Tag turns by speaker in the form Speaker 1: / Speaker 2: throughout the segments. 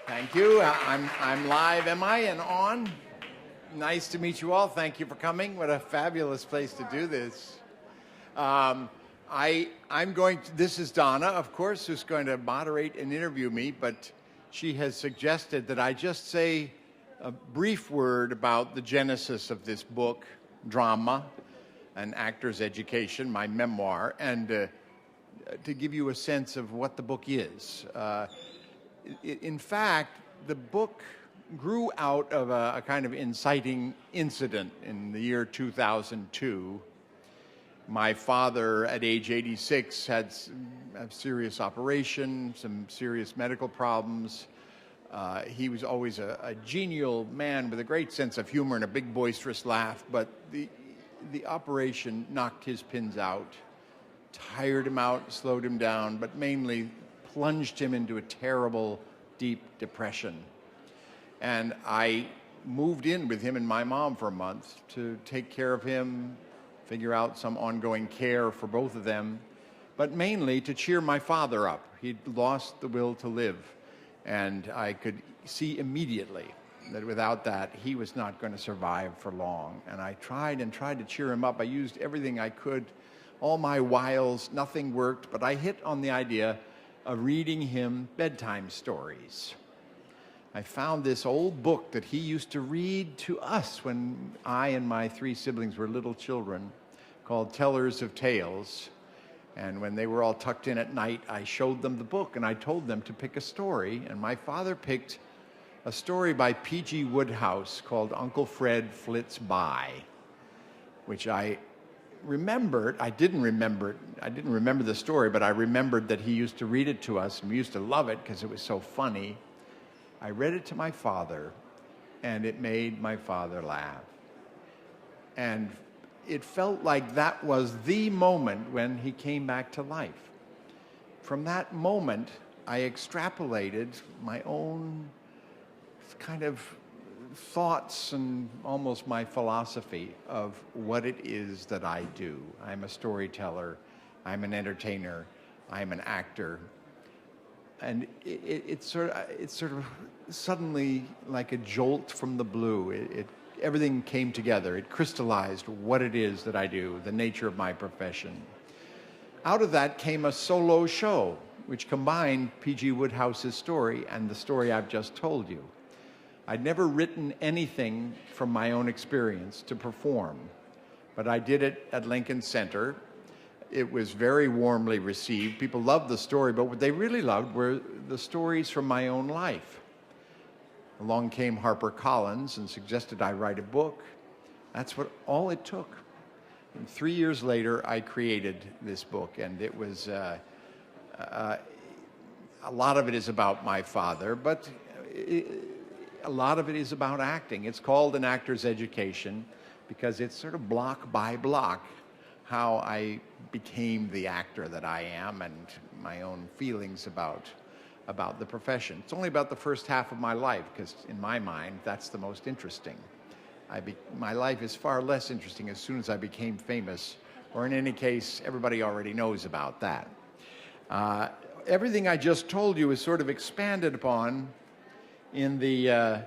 Speaker 1: Thank you. I'm live, am I, and on? Nice to meet you all. Thank you for coming. What a fabulous place to do this. This is Donna, of course, who's going to moderate and interview me, but she has suggested that I just say a brief word about the genesis of this book, Drama, An Actor's Education, my memoir, and to give you a sense of what the book is. In fact, the book grew out of a kind of inciting incident in the year 2002. My father, at age 86, had a serious operation, some serious medical problems. He was always a genial man with a great sense of humor and a big boisterous laugh, but the operation knocked his pins out, tired him out, slowed him down, but mainly plunged him into a terrible, deep depression. And I moved in with him and my mom for a month to take care of him, figure out some ongoing care for both of them, but mainly to cheer my father up. He'd lost the will to live, and I could see immediately that without that, he was not going to survive for long. And I tried to cheer him up. I used everything I could, all my wiles, nothing worked, but I hit on the idea of reading him bedtime stories. I found this old book that he used to read to us when I and my 3 siblings were little children, called Tellers of Tales. And when they were all tucked in at night, I showed them the book and I told them to pick a story. And my father picked a story by P.G. Wodehouse called Uncle Fred Flits By, which I remembered. I didn't remember the story, but I remembered that he used to read it to us, and we used to love it because it was so funny. I read it to my father, and it made my father laugh. And it felt like that was the moment when he came back to life. From that moment, I extrapolated my own kind of thoughts and almost my philosophy of what it is that I do. I'm a storyteller, I'm an entertainer, I'm an actor. And it's sort of suddenly like a jolt from the blue. Everything came together. It crystallized what it is that I do, the nature of my profession. Out of that came a solo show, which combined P.G. Wodehouse's story and the story I've just told you. I'd never written anything from my own experience to perform, but I did it at Lincoln Center. It was very warmly received. People loved the story, but what they really loved were the stories from my own life. Along came HarperCollins and suggested I write a book. That's all it took. And 3 years later, I created this book, and it was a lot of it is about my father, but a lot of it is about acting. It's called An Actor's Education because it's sort of block by block how I became the actor that I am and my own feelings about the profession. It's only about the first half of my life because in my mind, that's the most interesting. My life is far less interesting as soon as I became famous, or in any case, everybody already knows about that. Everything I just told you is sort of expanded upon in the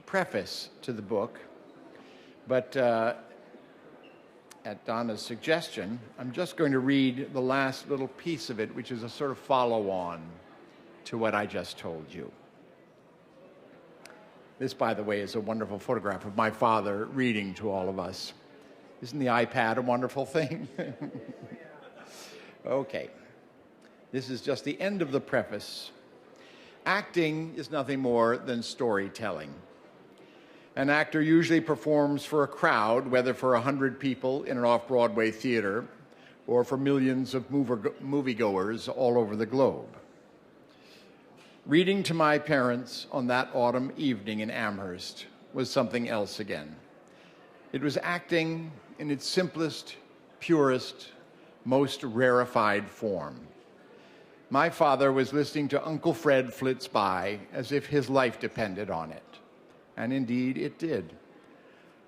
Speaker 1: preface to the book, but at Donna's suggestion, I'm just going to read the last little piece of it, which is a sort of follow-on to what I just told you. This, by the way, is a wonderful photograph of my father reading to all of us. Isn't the iPad a wonderful thing? Okay. This is just the end of the preface. Acting is nothing more than storytelling. An actor usually performs for a crowd, whether for 100 people in an off-Broadway theater or for millions of moviegoers all over the globe. Reading to my parents on that autumn evening in Amherst was something else again. It was acting in its simplest, purest, most rarefied form. My father was listening to Uncle Fred Flits By as if his life depended on it. And indeed, it did.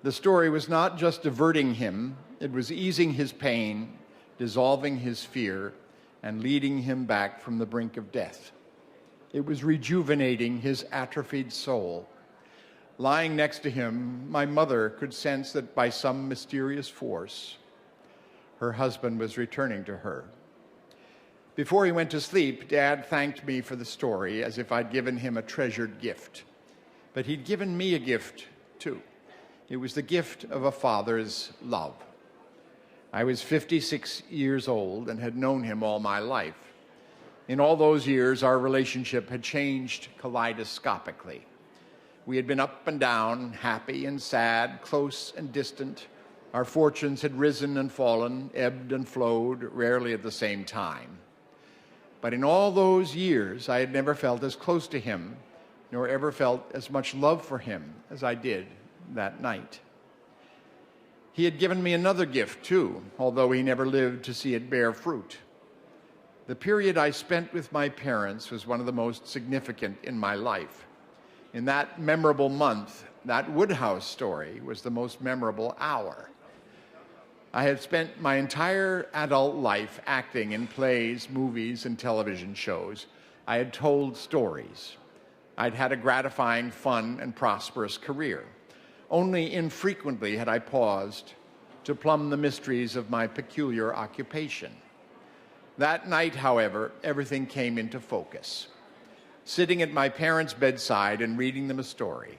Speaker 1: The story was not just diverting him, it was easing his pain, dissolving his fear, and leading him back from the brink of death. It was rejuvenating his atrophied soul. Lying next to him, my mother could sense that by some mysterious force, her husband was returning to her. Before he went to sleep, Dad thanked me for the story as if I'd given him a treasured gift. But he'd given me a gift, too. It was the gift of a father's love. I was 56 years old and had known him all my life. In all those years, our relationship had changed kaleidoscopically. We had been up and down, happy and sad, close and distant. Our fortunes had risen and fallen, ebbed and flowed, rarely at the same time. But in all those years, I had never felt as close to him, nor ever felt as much love for him as I did that night. He had given me another gift, too, although he never lived to see it bear fruit. The period I spent with my parents was one of the most significant in my life. In that memorable month, that Woodhouse story was the most memorable hour. I had spent my entire adult life acting in plays, movies, and television shows. I had told stories. I'd had a gratifying, fun, and prosperous career. Only infrequently had I paused to plumb the mysteries of my peculiar occupation. That night, however, everything came into focus. Sitting at my parents' bedside and reading them a story,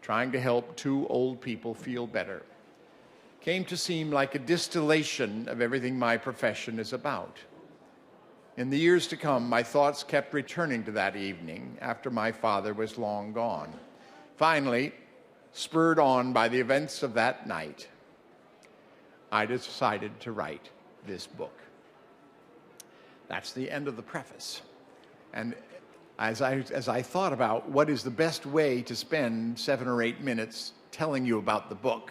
Speaker 1: trying to help two old people feel better, came to seem like a distillation of everything my profession is about. In the years to come, my thoughts kept returning to that evening after my father was long gone. Finally, spurred on by the events of that night, I decided to write this book. That's the end of the preface. And as I thought about what is the best way to spend 7 or 8 minutes telling you about the book,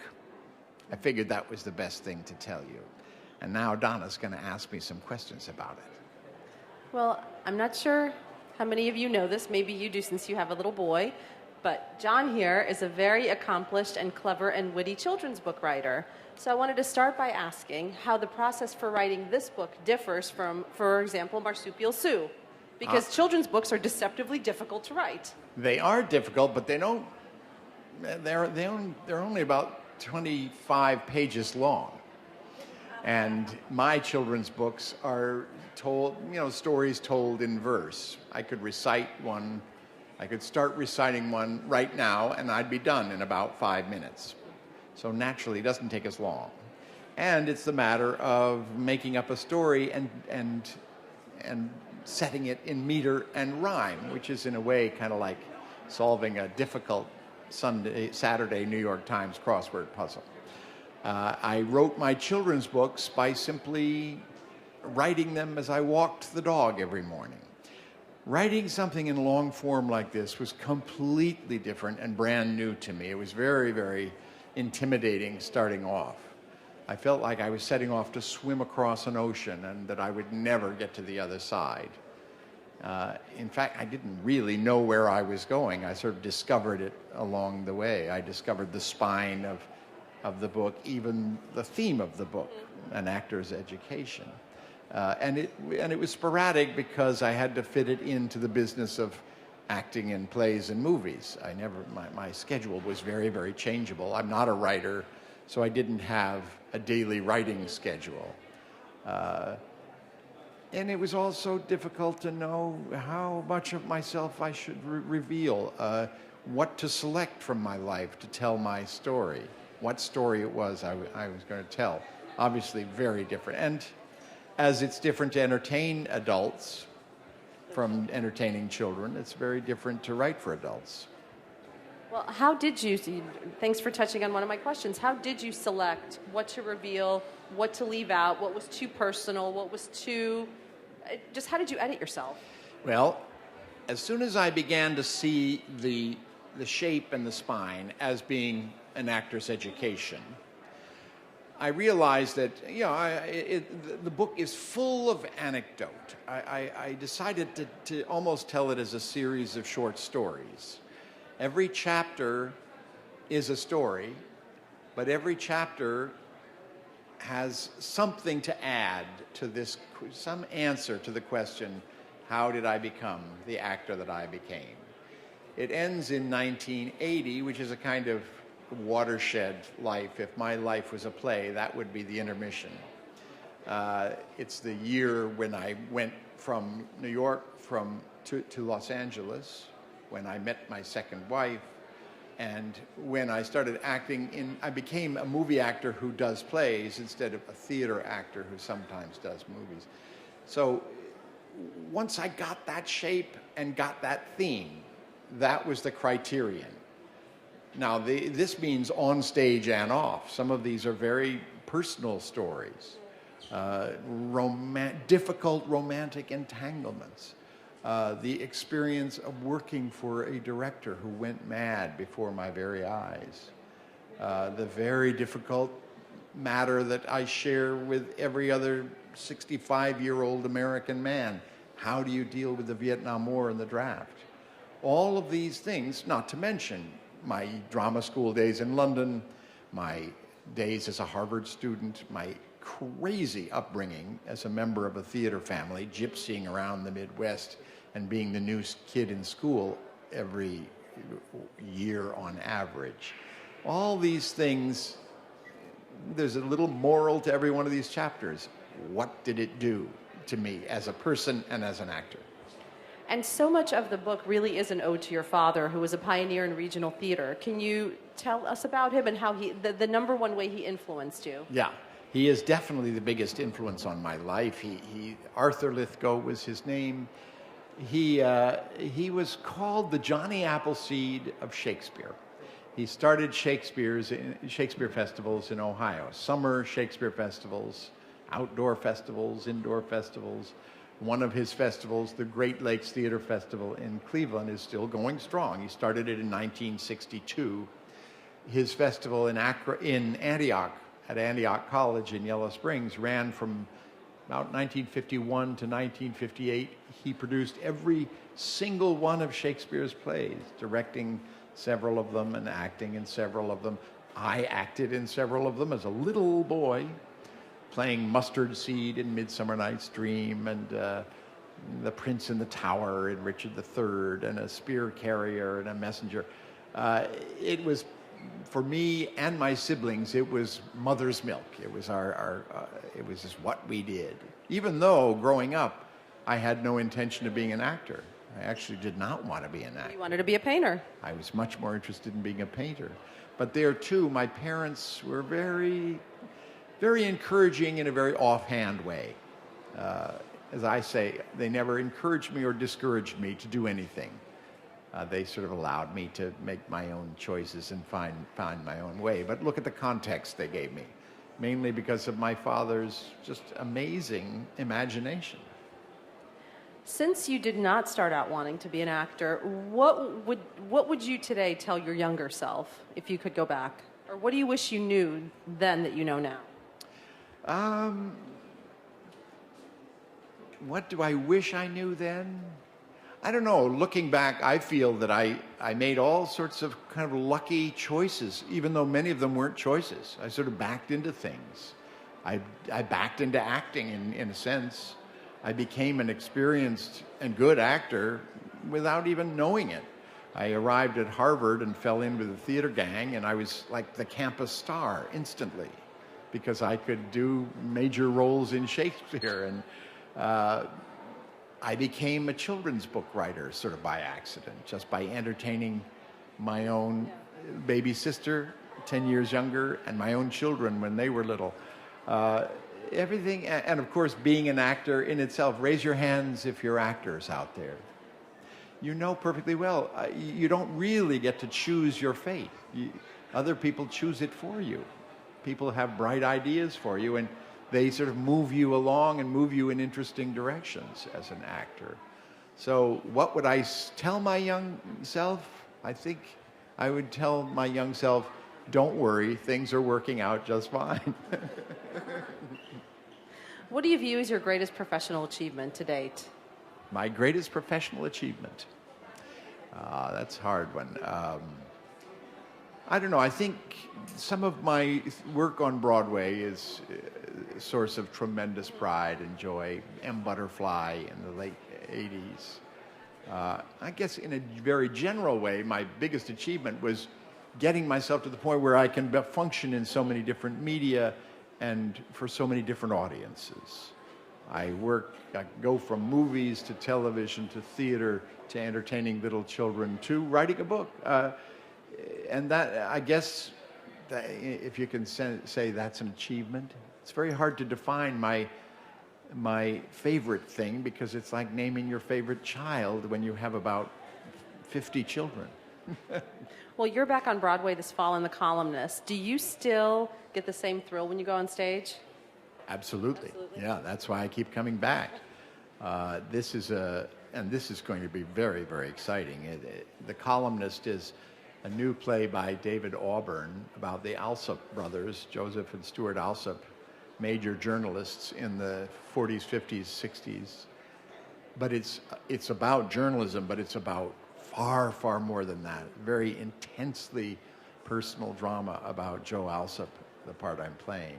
Speaker 1: I figured that was the best thing to tell you. And now Donna's going to ask me some questions about it.
Speaker 2: Well, I'm not sure how many of you know this. Maybe you do since you have a little boy. But John here is a very accomplished and clever and witty children's book writer. So I wanted to start by asking how the process for writing this book differs from, for example, Marsupial Sue. Because children's books are deceptively difficult to write.
Speaker 1: They are difficult, but they're only about 25 pages long. And my children's books are told, stories told in verse. I could recite one. I could start reciting one right now, and I'd be done in about 5 minutes. So naturally, it doesn't take as long. And it's the matter of making up a story and setting it in meter and rhyme, which is in a way kind of like solving a difficult Saturday New York Times crossword puzzle. I wrote my children's books by simply writing them as I walked the dog every morning. Writing something in long form like this was completely different and brand new to me. It was very, very intimidating starting off. I felt like I was setting off to swim across an ocean and that I would never get to the other side. In fact, I didn't really know where I was going. I sort of discovered it along the way. I discovered the spine of the book, even the theme of the book, an actor's education. And it was sporadic because I had to fit it into the business of acting in plays and movies. My schedule was very, very changeable. I'm not a writer, so I didn't have a daily writing schedule. And it was also difficult to know how much of myself I should reveal, what to select from my life to tell my story, what story it was I was going to tell. Obviously very different. And as it's different to entertain adults from entertaining children, it's very different to write for adults.
Speaker 2: Well, how did you, thanks for touching on one of my questions, how did you select what to reveal, what to leave out, what was too personal, what was too, just how did you edit yourself?
Speaker 1: Well, as soon as I began to see the shape and the spine as being an actor's education, I realized that the book is full of anecdote. I decided to almost tell it as a series of short stories. Every chapter is a story, but every chapter has something to add to this, some answer to the question, How did I become the actor that I became? It ends in 1980, which is a kind of watershed life. If my life was a play, that would be the intermission. It's the year when I went from New York to Los Angeles, when I met my second wife, and when I started acting I became a movie actor who does plays instead of a theater actor who sometimes does movies. So once I got that shape and got that theme, that was the criterion. Now, this means on stage and off. Some of these are very personal stories, difficult romantic entanglements, the experience of working for a director who went mad before my very eyes, the very difficult matter that I share with every other 65-year-old American man. How do you deal with the Vietnam War and the draft? All of these things, not to mention my drama school days in London, my days as a Harvard student, my crazy upbringing as a member of a theater family, gypsying around the Midwest and being the new kid in school every year on average. All these things, there's a little moral to every one of these chapters. What did it do to me as a person and as an actor?
Speaker 2: And so much of the book really is an ode to your father, who was a pioneer in regional theater. Can you tell us about him and how the number one way he influenced you?
Speaker 1: Yeah, he is definitely the biggest influence on my life. Arthur Lithgow was his name. He was called the Johnny Appleseed of Shakespeare. He started Shakespeare festivals in Ohio, summer Shakespeare festivals, outdoor festivals, indoor festivals. One of his festivals, the Great Lakes Theater Festival in Cleveland, is still going strong. He started it in 1962. His festival in Antioch, at Antioch College in Yellow Springs, ran from about 1951 to 1958. He produced every single one of Shakespeare's plays, directing several of them and acting in several of them. I acted in several of them as a little boy, playing Mustard Seed in Midsummer Night's Dream, and the Prince in the Tower in Richard III, and a spear carrier and a messenger. It was, for me and my siblings, it was mother's milk. It was it was just what we did. Even though growing up, I had no intention of being an actor. I actually did not want to be an actor.
Speaker 2: You wanted to be a painter.
Speaker 1: I was much more interested in being a painter. But there too, my parents were very encouraging in a very offhand way. As I say, they never encouraged me or discouraged me to do anything. They sort of allowed me to make my own choices and find my own way. But look at the context they gave me, mainly because of my father's just amazing imagination.
Speaker 2: Since you did not start out wanting to be an actor, what would you today tell your younger self if you could go back? Or what do you wish you knew then that you know now?
Speaker 1: What do I wish I knew then? I don't know. Looking back, I feel that I made all sorts of kind of lucky choices, even though many of them weren't choices. I sort of backed into things. I backed into acting in a sense. I became an experienced and good actor without even knowing it. I arrived at Harvard and fell in with the theater gang, and I was like the campus star instantly because I could do major roles in Shakespeare. And I became a children's book writer sort of by accident, just by entertaining my own baby sister, 10 years younger, and my own children when they were little. Everything, and of course, being an actor in itself. Raise your hands if you're actors out there. You know perfectly well, you don't really get to choose your fate. Other people choose it for you. People have bright ideas for you, and they sort of move you along and move you in interesting directions as an actor. So what would I tell my young self? I think I would tell my young self, don't worry, things are working out just fine.
Speaker 2: What do you view as your greatest professional achievement to date?
Speaker 1: My greatest professional achievement? That's a hard one. I don't know. I think some of my work on Broadway is a source of tremendous pride and joy. M. Butterfly in the late 80s. I guess in a very general way, my biggest achievement was getting myself to the point where I can function in so many different media and for so many different audiences. I go from movies to television to theater to entertaining little children to writing a book. And that, I guess, if you can say that's an achievement. It's very hard to define my favorite thing because it's like naming your favorite child when you have about 50 children.
Speaker 2: Well, you're back on Broadway this fall in The Columnist. Do you still get the same thrill when you go on stage?
Speaker 1: Absolutely. Yeah, that's why I keep coming back. This is going to be very, very exciting. The Columnist is a new play by David Auburn about the Alsop brothers, Joseph and Stuart Alsop, major journalists in the 40s, 50s, 60s. But it's about journalism, but it's about far, far more than that. Very intensely personal drama about Joe Alsop, the part I'm playing.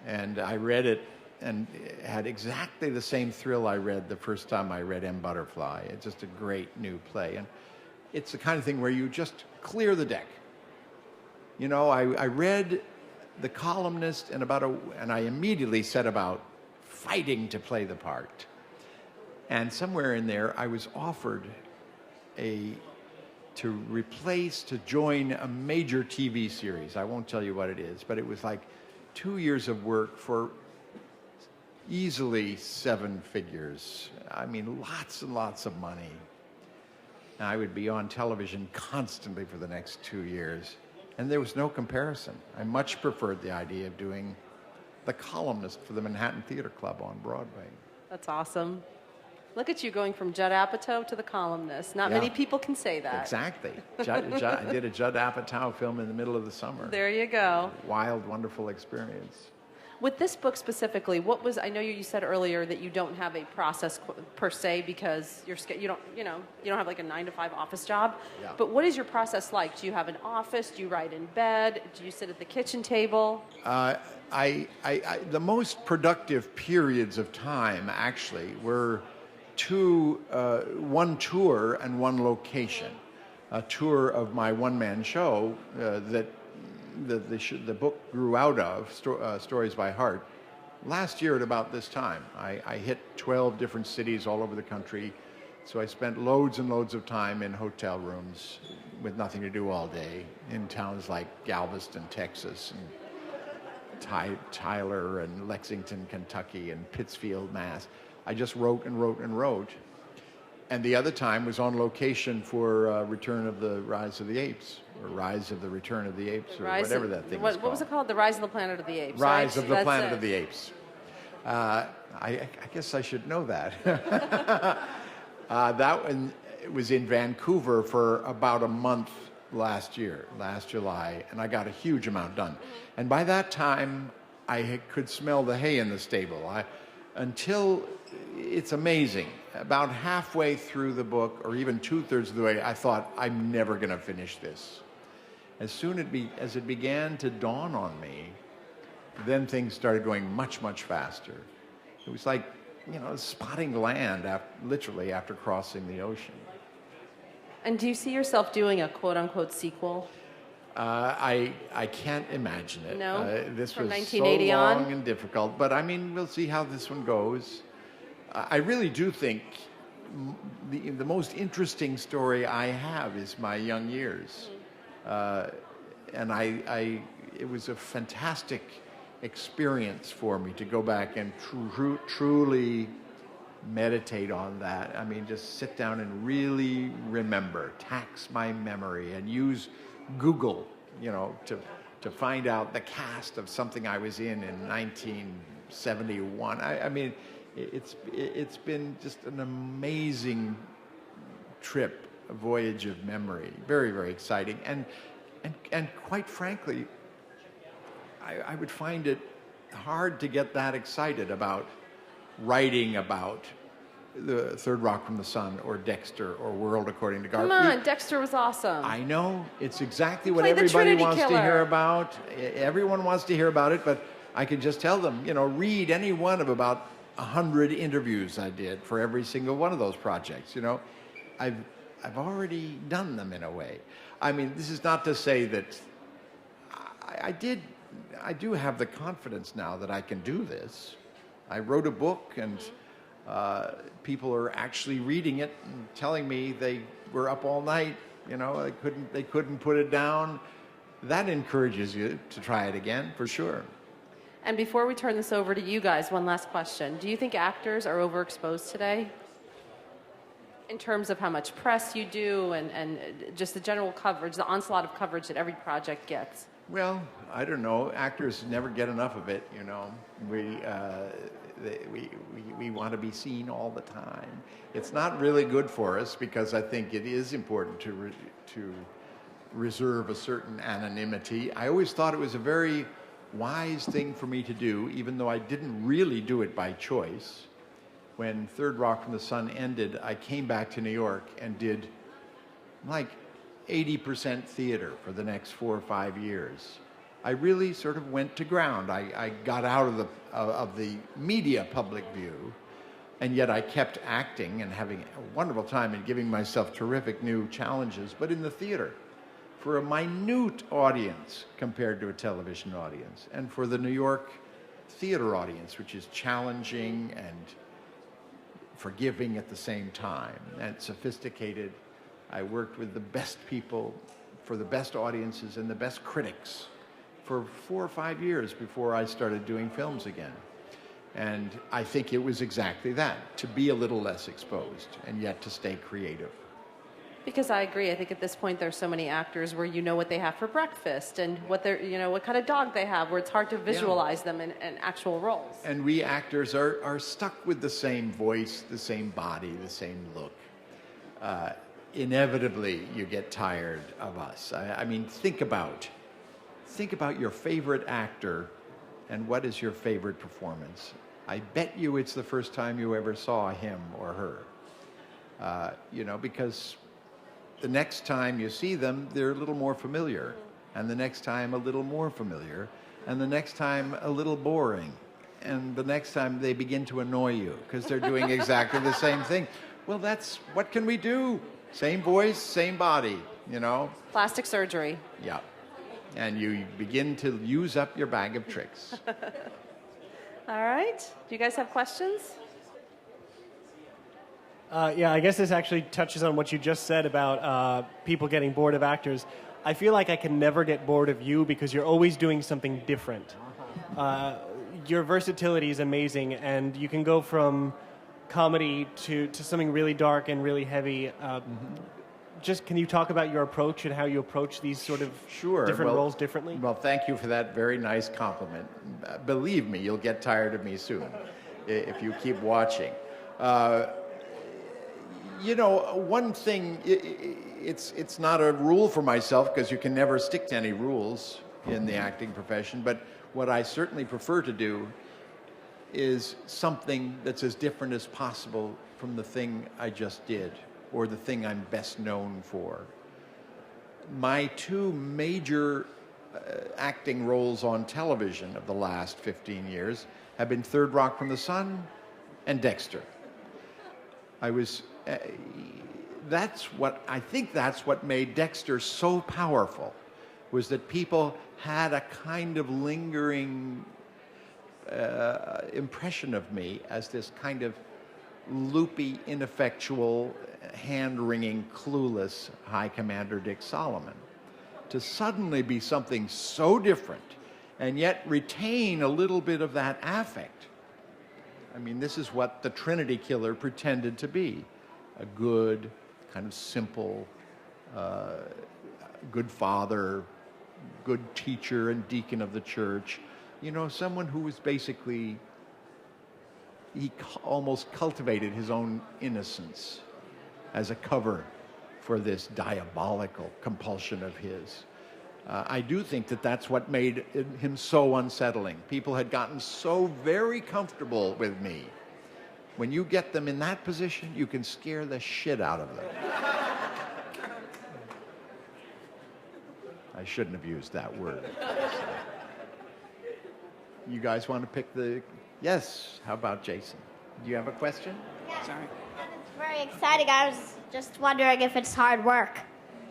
Speaker 1: And I read it and had exactly the same thrill I read the first time I read M. Butterfly. It's just a great new play. And it's the kind of thing where you just clear the deck. You know, I read The Columnist and I immediately set about fighting to play the part. And somewhere in there, I was offered to join a major TV series. I won't tell you what it is, but it was like 2 years of work for easily 7 figures. I mean, lots and lots of money. And I would be on television constantly for the next 2 years. And there was no comparison. I much preferred the idea of doing The Columnist for the Manhattan Theater Club on Broadway.
Speaker 2: That's awesome. Look at you going from Judd Apatow to The Columnist. Not many people can say that.
Speaker 1: Exactly. I did a Judd Apatow film in the middle of the summer.
Speaker 2: There you go.
Speaker 1: Wild, wonderful experience.
Speaker 2: With this book specifically, I know you said earlier that you don't have a process per se because you don't have like a 9-to-5 office job.
Speaker 1: Yeah.
Speaker 2: But what is your process like? Do you have an office? Do you write in bed? Do you sit at the kitchen table?
Speaker 1: The most productive periods of time actually were one tour and one location. A tour of my one-man show that the book grew out of, Stories by Heart, last year at about this time. I hit 12 different cities all over the country, so I spent loads and loads of time in hotel rooms with nothing to do all day in towns like Galveston, Texas, and Tyler and Lexington, Kentucky, and Pittsfield, Mass. I just wrote and wrote and wrote. And the other time was on location for Return of the Rise of the Apes, or Rise of the Return of the Apes, or whatever that thing is called.
Speaker 2: What was it called? The Rise of the Planet of the Apes,
Speaker 1: Rise
Speaker 2: right?
Speaker 1: of the Planet of the Apes. I guess I should know that. That one was in Vancouver for about a month last July, and I got a huge amount done. And by that time, I could smell the hay in the stable. It's amazing. About halfway through the book, or even 2/3 of the way, I thought, I'm never going to finish this. As soon as it began to dawn on me, then things started going much, much faster. It was like, spotting land literally after crossing the ocean.
Speaker 2: And do you see yourself doing a quote-unquote sequel?
Speaker 1: I can't imagine it.
Speaker 2: No?
Speaker 1: This
Speaker 2: From
Speaker 1: was
Speaker 2: 1980
Speaker 1: so long
Speaker 2: on?
Speaker 1: and difficult, but I mean, we'll see how this one goes. I really do think the most interesting story I have is my young years. And it was a fantastic experience for me to go back and truly meditate on that. I mean, just sit down and really remember, tax my memory, and use Google, to find out the cast of something I was in 1971. I mean, it's been just an amazing trip, a voyage of memory. Very, very exciting. And quite frankly, I would find it hard to get that excited about writing about the Third Rock from the Sun or Dexter or World According to Garth.
Speaker 2: Come on, Dexter was awesome.
Speaker 1: I know. It's exactly what
Speaker 2: Play the
Speaker 1: everybody
Speaker 2: Trinity
Speaker 1: wants to
Speaker 2: Killer.
Speaker 1: hear about. Everyone wants to hear about it, but I could just tell them, read any one of about 100 interviews I did for every single one of those projects. You know, I've already done them in a way. I mean, this is not to say that I do have the confidence now that I can do this. I wrote a book, and people are actually reading it and telling me they were up all night. You know, they couldn't put it down. That encourages you to try it again, for sure.
Speaker 2: And before we turn this over to you guys, one last question. Do you think actors are overexposed today? In terms of how much press you do and just the general coverage, the onslaught of coverage that every project gets?
Speaker 1: Well, I don't know. Actors never get enough of it, you know. We want to be seen all the time. It's not really good for us, because I think it is important to reserve a certain anonymity. I always thought it was a very wise thing for me to do, even though I didn't really do it by choice. When Third Rock from the Sun ended, I came back to New York and did like 80% theater for the next 4 or 5 years. I really sort of went to ground. I got out of the media public view, and yet I kept acting and having a wonderful time and giving myself terrific new challenges, but in the theater, for a minute audience compared to a television audience, and for the New York theater audience, which is challenging and forgiving at the same time, and sophisticated. I worked with the best people for the best audiences and the best critics for 4 or 5 years before I started doing films again. And I think it was exactly that, to be a little less exposed and yet to stay creative.
Speaker 2: Because I agree. I think at this point there's so many actors where you know what they have for breakfast and what they're, you know, what kind of dog they have, where it's hard to visualize them in actual roles.
Speaker 1: And we actors are stuck with the same voice, the same body, the same look. Inevitably, you get tired of us. I mean, think about your favorite actor and what is your favorite performance. I bet you it's the first time you ever saw him or her. You know, because the next time you see them, they're a little more familiar, and the next time a little more familiar, and the next time a little boring, and the next time they begin to annoy you because they're doing exactly the same thing. Well, what can we do? Same voice, same body, you know?
Speaker 2: Plastic surgery.
Speaker 1: Yeah. And you begin to use up your bag of tricks.
Speaker 2: All right. Do you guys have questions?
Speaker 3: Yeah, I guess this actually touches on what you just said about people getting bored of actors. I feel like I can never get bored of you because you're always doing something different. Your versatility is amazing, and you can go from comedy to something really dark and really heavy. Just can you talk about your approach and how you approach these sort of different roles differently? Well,
Speaker 1: thank you for that very nice compliment. Believe me, you'll get tired of me soon if you keep watching. You know, one thing, it's not a rule for myself because you can never stick to any rules in the acting profession, but what I certainly prefer to do is something that's as different as possible from the thing I just did or the thing I'm best known for. My 2 major acting roles on television of the last 15 years have been Third Rock from the Sun and Dexter. I think that's what made Dexter so powerful, was that people had a kind of lingering impression of me as this kind of loopy, ineffectual, hand-wringing, clueless High Commander Dick Solomon. To suddenly be something so different and yet retain a little bit of that affect. I mean, this is what the Trinity Killer pretended to be. A good, kind of simple, good father, good teacher and deacon of the church. You know, someone who was basically, he almost cultivated his own innocence as a cover for this diabolical compulsion of his. I do think that that's what made him so unsettling. People had gotten so very comfortable with me. When you get them in that position, you can scare the shit out of them. I shouldn't have used that word. You guys want to pick the Yes, how about Jason? Do you have a question?
Speaker 4: Sorry. It's very exciting. I was just wondering if it's hard work.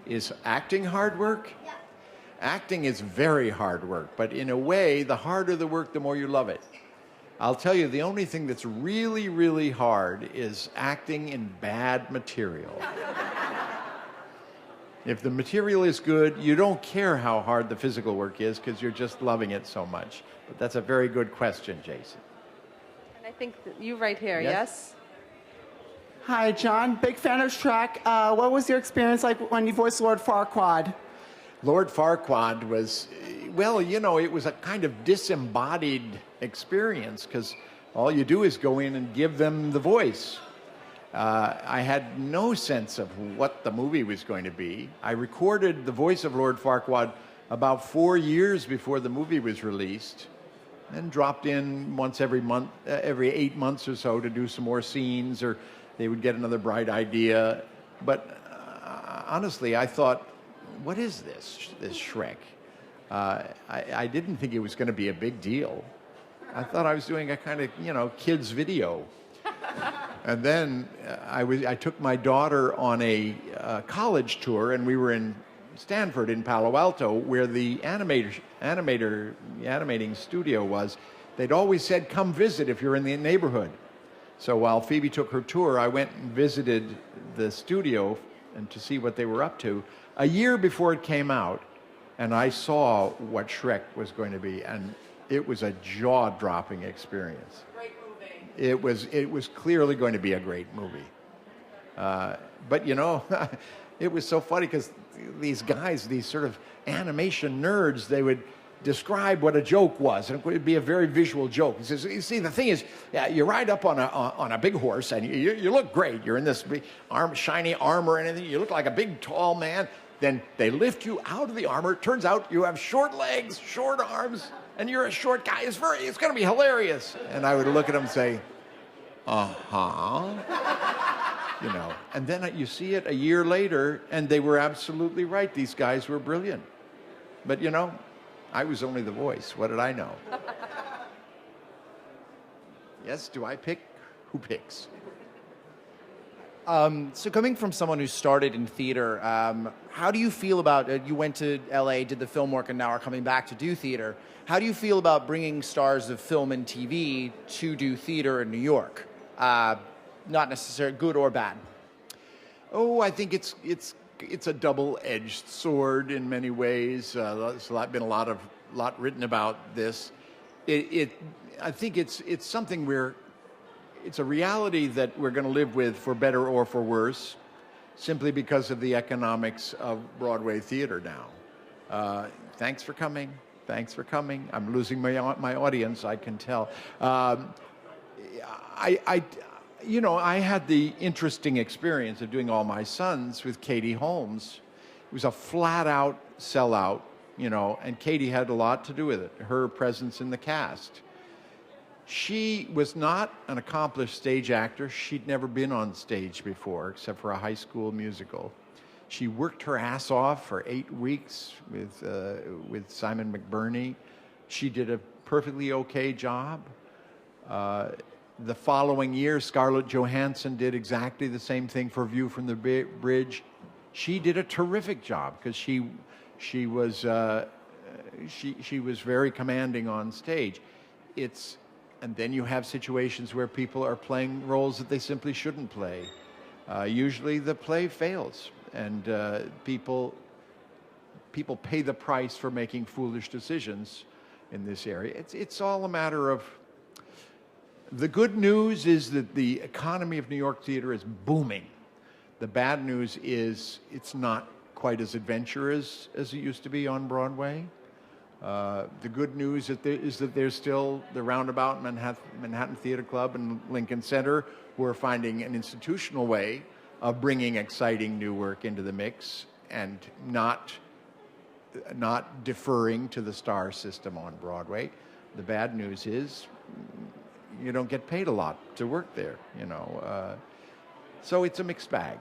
Speaker 1: Is acting hard work?
Speaker 4: Yeah.
Speaker 1: Acting is very hard work, but in a way, the harder the work, the more you love it. I'll tell you, the only thing that's really, really hard is acting in bad material. If the material is good, you don't care how hard the physical work is because you're just loving it so much. But that's a very good question, Jason.
Speaker 2: And I think that you right here,
Speaker 1: Yes?
Speaker 2: yes?
Speaker 5: Hi, John. Big fan of Shrek. What was your experience like when you voiced Lord Farquaad?
Speaker 1: Lord Farquaad was, well, you know, it was a kind of disembodied experience because all you do is go in and give them the voice. I had no sense of what the movie was going to be. I recorded the voice of Lord Farquaad about 4 years before the movie was released, and dropped in once every month, every 8 months or so to do some more scenes, or they would get another bright idea. But honestly, I thought, what is this Shrek? I didn't think it was going to be a big deal. I thought I was doing a kind of, you know, kids video. And then I took my daughter on a college tour, and we were in Stanford in Palo Alto, where the animating studio was. They'd always said, come visit if you're in the neighborhood. So while Phoebe took her tour, I went and visited the studio and to see what they were up to. A year before it came out, and I saw what Shrek was going to be, and it was a jaw-dropping experience. It was clearly going to be a great movie. But, you know, it was so funny because these guys, these sort of animation nerds, they would describe what a joke was, and it would be a very visual joke. He says, you see, the thing is, you ride up on a big horse, and you look great. You're in this big shiny armor and everything. You look like a big, tall man. Then they lift you out of the armor. It turns out you have short legs, short arms, and you're a short guy. It's going to be hilarious. And I would look at him and say, uh-huh. You know, and then you see it a year later, and they were absolutely right. These guys were brilliant. But, you know, I was only the voice. What did I know? Yes, do I pick? Who picks?
Speaker 6: So coming from someone who started in theater, how do you feel about, you went to LA, did the film work, and now are coming back to do theater. How do you feel about bringing stars of film and TV to do theater in New York? Not necessarily good or bad.
Speaker 1: Oh, I think it's a double-edged sword in many ways. There's been a lot written about this. I think it's something it's a reality that we're going to live with for better or for worse, simply because of the economics of Broadway theater now. Thanks for coming. Thanks for coming. I'm losing my audience, I can tell. You know, I had the interesting experience of doing All My Sons with Katie Holmes. It was a flat-out sellout, you know, and Katie had a lot to do with it, her presence in the cast. She was not an accomplished stage actor. She'd never been on stage before, except for a high school musical. She worked her ass off for 8 weeks with Simon McBurney. She did a perfectly okay job. The following year, Scarlett Johansson did exactly the same thing for View from the Bridge. She did a terrific job because she was very commanding on stage. And then you have situations where people are playing roles that they simply shouldn't play. Usually the play fails, and people pay the price for making foolish decisions in this area. It's all a matter of... The good news is that the economy of New York theater is booming. The bad news is it's not quite as adventurous as it used to be on Broadway. The good news is that there's still the Roundabout, Manhattan Theater Club, and Lincoln Center who are finding an institutional way of bringing exciting new work into the mix and not deferring to the star system on Broadway. The bad news is you don't get paid a lot to work there, you know. So it's a mixed bag.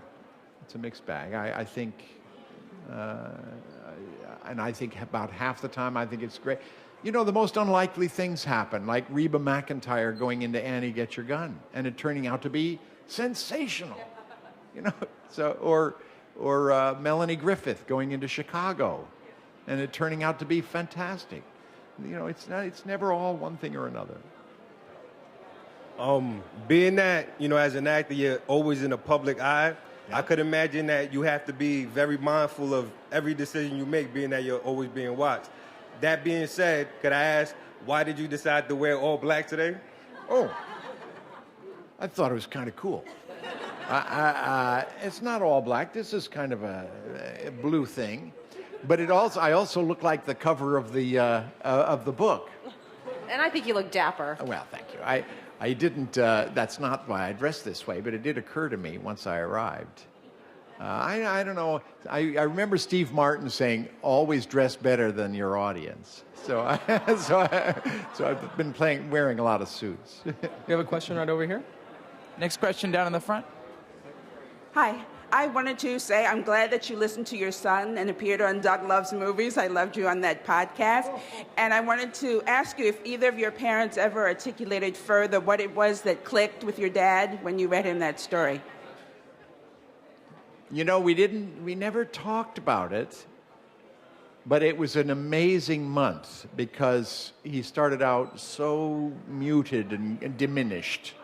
Speaker 1: It's a mixed bag. I think, and I think about half the time I think it's great. you know, the most unlikely things happen, like Reba McEntire going into Annie, Get Your Gun, and it turning out to be sensational. You know, so or Melanie Griffith going into Chicago, and it turning out to be fantastic. You know, it's never all one thing or another.
Speaker 7: Being that, you know, as an actor, you're always in the public eye, I could imagine that you have to be very mindful of every decision you make, being that you're always being watched. That being said, could I ask, why did you decide to wear all black today?
Speaker 1: Oh, I thought it was kind of cool. It's not all black. This is kind of a blue thing, but I also look like the cover of the book.
Speaker 2: And I think you look dapper.
Speaker 1: Well, thank you. I didn't. That's not why I dressed this way, but it did occur to me once I arrived. I don't know. I remember Steve Martin saying, "Always dress better than your audience." So I've been wearing a lot of suits.
Speaker 8: We have a question right over here.
Speaker 9: Next question down in the front.
Speaker 10: Hi. I wanted to say I'm glad that you listened to your son and appeared on Doug Loves Movies. I loved you on that podcast. And I wanted to ask you if either of your parents ever articulated further what it was that clicked with your dad when you read him that story.
Speaker 1: You know, we never talked about it, but it was an amazing month because he started out so muted and diminished.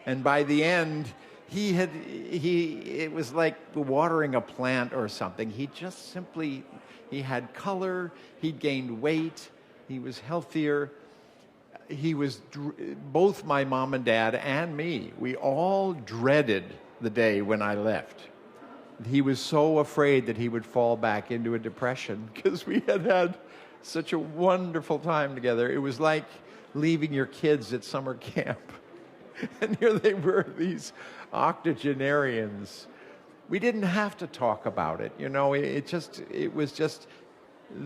Speaker 1: And by the end, it was like watering a plant or something. He had color, he gained weight, he was healthier. Both my mom and dad and me, we all dreaded the day when I left. He was so afraid that he would fall back into a depression because we had such a wonderful time together. It was like leaving your kids at summer camp. And here they were, these octogenarians. We didn't have to talk about it, you know. It was just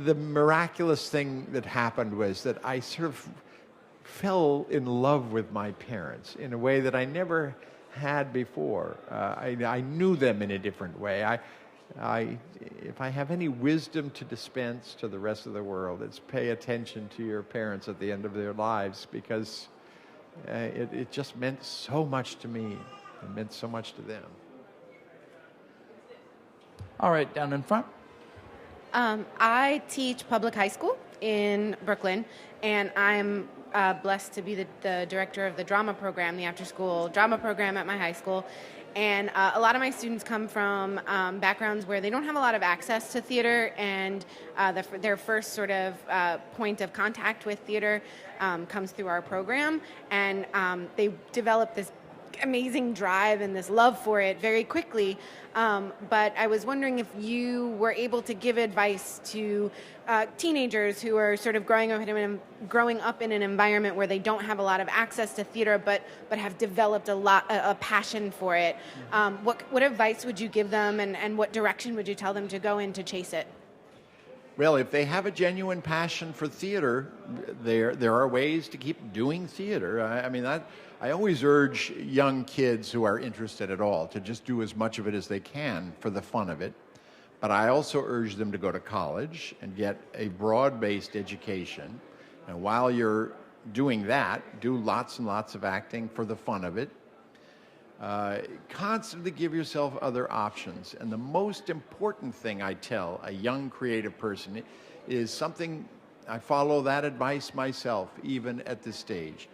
Speaker 1: the miraculous thing that happened was that I sort of fell in love with my parents in a way that I never had before. I knew them in a different way. If I have any wisdom to dispense to the rest of the world, it's pay attention to your parents at the end of their lives because it just meant so much to me. It meant so much to them.
Speaker 9: All right, down in front.
Speaker 11: I teach public high school in Brooklyn, and I'm blessed to be the director of the drama program, the after-school drama program at my high school. And a lot of my students come from backgrounds where they don't have a lot of access to theater, and their first sort of point of contact with theater comes through our program, and they develop this amazing drive and this love for it very quickly. But I was wondering if you were able to give advice to teenagers who are sort of growing up in an environment where they don't have a lot of access to theater, but have developed a passion for it. What advice would you give them, and what direction would you tell them to go in to chase it?
Speaker 1: Well, if they have a genuine passion for theater, there are ways to keep doing theater. I always urge young kids who are interested at all to just do as much of it as they can for the fun of it. But I also urge them to go to college and get a broad-based education. And while you're doing that, do lots and lots of acting for the fun of it. Constantly give yourself other options. And the most important thing I tell a young creative person is something, I follow that advice myself, even at this stage.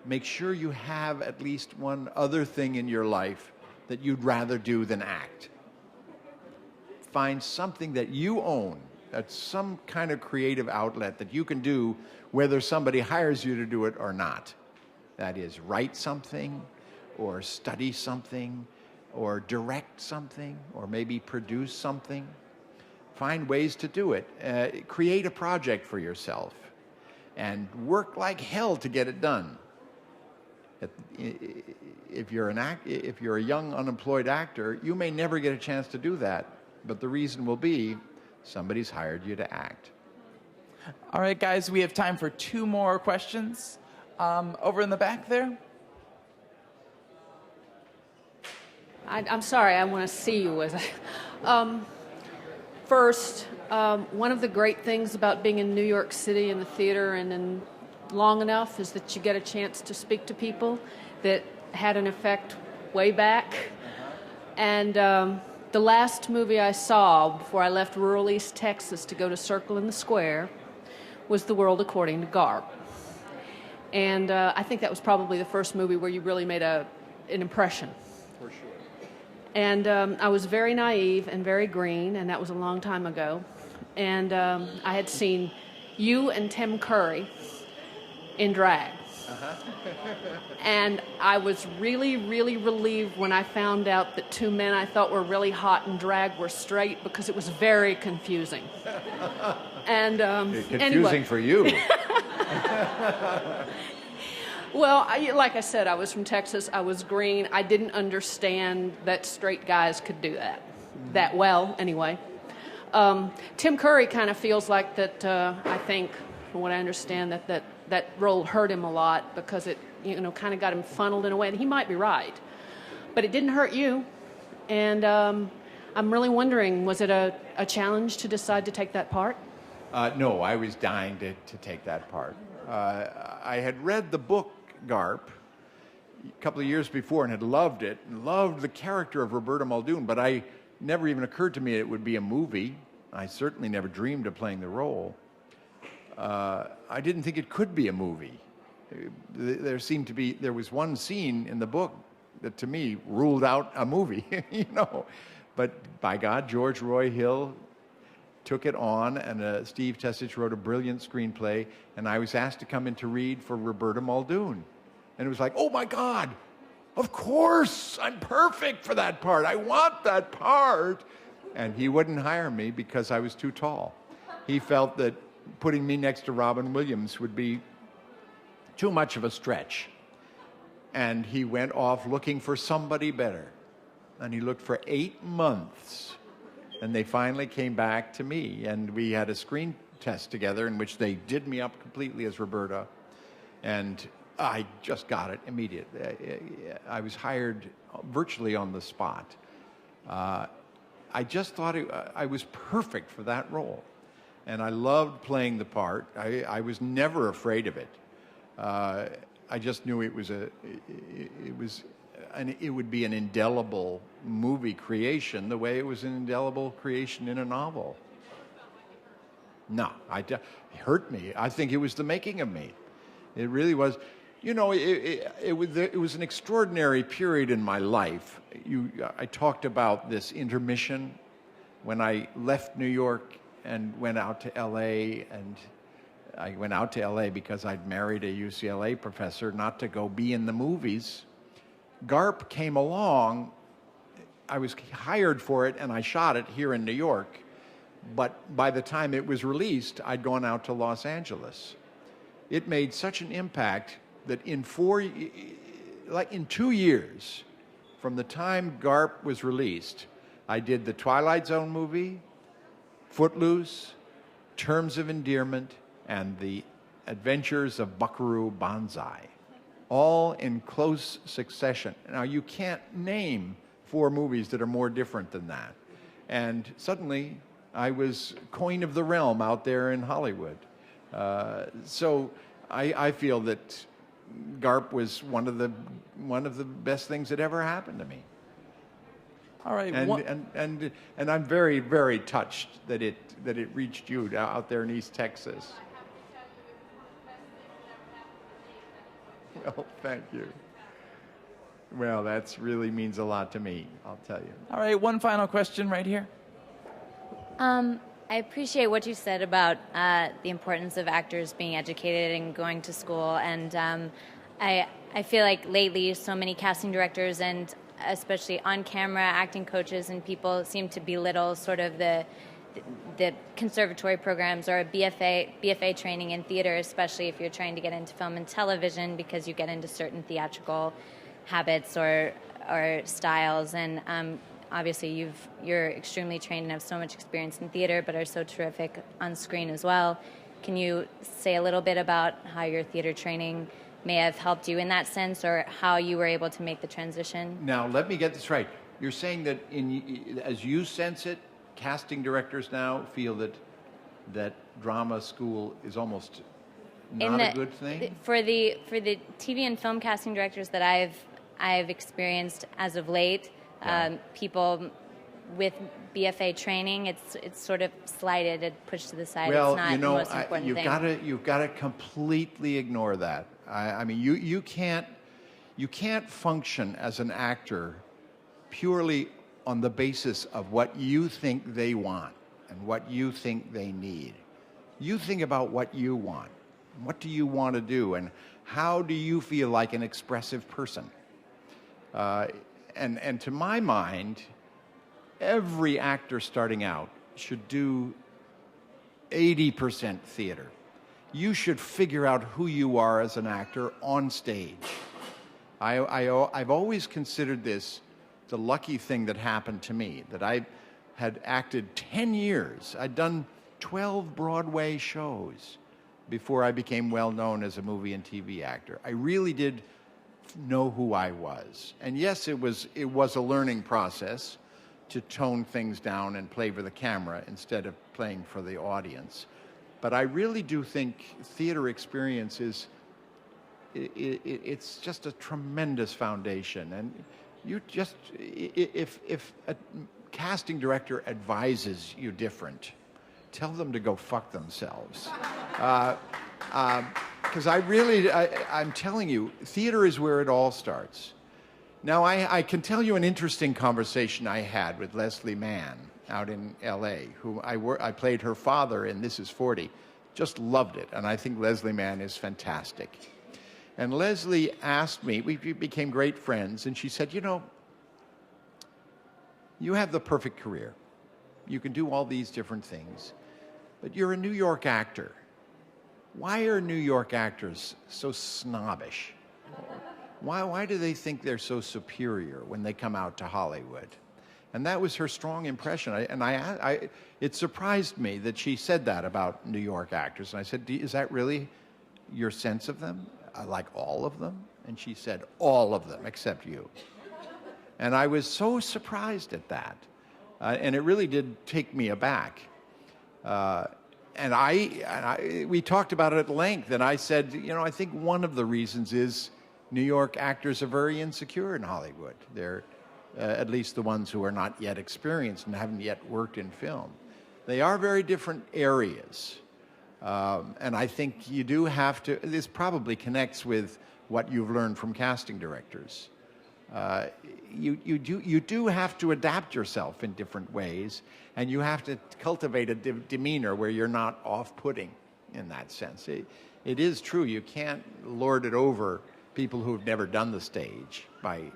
Speaker 1: Make sure you have at least one other thing in your life that you'd rather do than act. Find something that you own, that's some kind of creative outlet that you can do whether somebody hires you to do it or not. That is, write something, or study something, or direct something, or maybe produce something. Find ways to do it. Create a project for yourself and work like hell to get it done. If you're a young unemployed actor, you may never get a chance to do that, but the reason will be somebody's hired you to act.
Speaker 9: All right, guys, we have time for 2 more questions. Over in the back there.
Speaker 12: I'm sorry, I want to see you. First, one of the great things about being in New York City in the theater and in long enough is that you get a chance to speak to people that had an effect way back. And the last movie I saw before I left rural East Texas to go to Circle in the Square was The World According to Garp. And I think that was probably the first movie where you really made an impression.
Speaker 1: For sure.
Speaker 12: And I was very naive and very green, and that was a long time ago. And I had seen you and Tim Curry in drag. And I was really, really relieved when I found out that two men I thought were really hot in drag were straight, because it was very confusing. And
Speaker 1: Confusing
Speaker 12: anyway.
Speaker 1: for you.
Speaker 12: Well, like I said, I was from Texas. I was green. I didn't understand that straight guys could do that well, anyway. Tim Curry kind of feels like that. I think, from what I understand, that role hurt him a lot because it, kind of got him funneled in a way. And he might be right, but it didn't hurt you. And I'm really wondering, was it a challenge to decide to take that part?
Speaker 1: No, I was dying to take that part. I had read the book Garp a couple of years before and had loved it, and loved the character of Roberta Muldoon, but I never even occurred to me it would be a movie. I certainly never dreamed of playing the role. I didn't think it could be a movie. There was one scene in the book that to me ruled out a movie, But by God, George Roy Hill took it on, and Steve Tessich wrote a brilliant screenplay, and I was asked to come in to read for Roberta Muldoon. And it was like, oh my God, of course, I'm perfect for that part. I want that part. And he wouldn't hire me because I was too tall. He felt that putting me next to Robin Williams would be too much of a stretch. And he went off looking for somebody better. And he looked for 8 months. And they finally came back to me, and we had a screen test together in which they did me up completely as Roberta, and I just got it immediately. I was hired virtually on the spot. I just thought I was perfect for that role, and I loved playing the part. I was never afraid of it. I just knew it would be an indelible movie creation the way it was an indelible creation in a novel. No, it hurt me. I think it was the making of me. It really was. It was an extraordinary period in my life. I talked about this intermission when I left New York and went out to L.A., and I went out to L.A. because I'd married a UCLA professor, not to go be in the movies. Garp came along. I was hired for it, and I shot it here in New York. But by the time it was released, I'd gone out to Los Angeles. It made such an impact that in 2 years, from the time Garp was released, I did the Twilight Zone movie, Footloose, Terms of Endearment, and The Adventures of Buckaroo Banzai, all in close succession. Now, you can't name 4 movies that are more different than that. And suddenly, I was coin of the realm out there in Hollywood. So I feel that Garp was one of the best things that ever happened to me.
Speaker 9: All right.
Speaker 1: And I'm very, very touched that it reached you out there in East Texas. Well, thank you. Well, that really means a lot to me, I'll tell you.
Speaker 9: All right, one final question right here.
Speaker 13: I appreciate what you said about the importance of actors being educated and going to school. And I feel like lately so many casting directors and especially on-camera acting coaches and people seem to belittle sort of the conservatory programs or a BFA training in theater, especially if you're trying to get into film and television, because you get into certain theatrical habits or styles. And obviously you're extremely trained and have so much experience in theater, but are so terrific on screen as well. Can you say a little bit about how your theater training may have helped you in that sense, or how you were able to make the transition?
Speaker 1: Now, let me get this right. You're saying that as you sense it, casting directors now feel that drama school is almost not a good thing?
Speaker 13: For the TV and film casting directors that I've experienced as of late, people with BFA training, it's sort of slighted and pushed to the side.
Speaker 1: Well,
Speaker 13: it's not the most important thing.
Speaker 1: You've got to completely ignore that. I mean, you can't function as an actor purely on the basis of what you think they want and what you think they need. You think about what you want. What do you want to do, and how do you feel like an expressive person? And to my mind, every actor starting out should do 80% theater. You should figure out who you are as an actor on stage. I've always considered this the lucky thing that happened to me, that I had acted 10 years. I'd done 12 Broadway shows before I became well known as a movie and TV actor. I really did know who I was. And yes, it was a learning process to tone things down and play for the camera instead of playing for the audience. But I really do think theater experience is, it's just a tremendous foundation. And you just, if a casting director advises you different, tell them to go fuck themselves. Because I'm telling you, theater is where it all starts. Now, I can tell you an interesting conversation I had with Leslie Mann out in L.A., who I played her father in This Is 40. Just loved it, and I think Leslie Mann is fantastic. And Leslie asked me, we became great friends, and she said, you know, you have the perfect career. You can do all these different things, but you're a New York actor. Why are New York actors so snobbish? Why do they think they're so superior when they come out to Hollywood? And that was her strong impression. It surprised me that she said that about New York actors. And I said, is that really your sense of them? Like all of them? And she said, all of them, except you. And I was so surprised at that. And it really did take me aback. And we talked about it at length, and I said, you know, I think one of the reasons is New York actors are very insecure in Hollywood. They're, at least the ones who are not yet experienced and haven't yet worked in film. They are very different areas. And I think you do have to, this probably connects with what you've learned from casting directors. You do have to adapt yourself in different ways, and you have to cultivate a demeanor where you're not off-putting in that sense. It is true, you can't lord it over people who've never done the stage by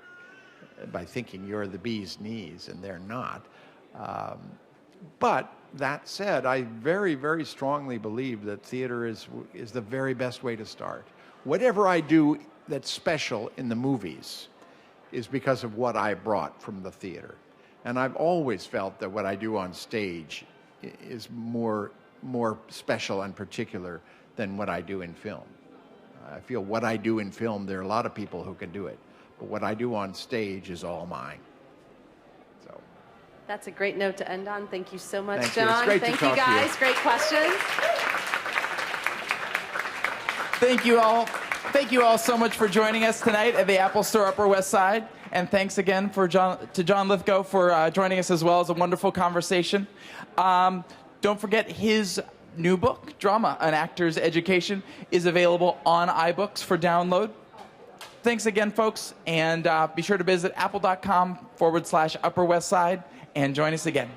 Speaker 1: thinking you're the bee's knees, and they're not. But that said, I very, very strongly believe that theater is the very best way to start. Whatever I do that's special in the movies is because of what I brought from the theater. And I've always felt that what I do on stage is more special and particular than what I do in film. I feel what I do in film, there are a lot of people who can do it, but what I do on stage is all mine. So
Speaker 2: that's a great note to end on. Thank you so much,
Speaker 1: Thank
Speaker 2: John.
Speaker 1: you. It's great
Speaker 2: Thank
Speaker 1: to
Speaker 2: you,
Speaker 1: talk to
Speaker 2: guys.
Speaker 1: you.
Speaker 2: Great questions.
Speaker 9: Thank you all. Thank you all so much for joining us tonight at the Apple Store Upper West Side. And thanks again to John Lithgow for joining us as well. As a wonderful conversation. Don't forget his new book, Drama, An Actor's Education, is available on iBooks for download. Thanks again, folks. And be sure to visit apple.com/Upper West Side and join us again.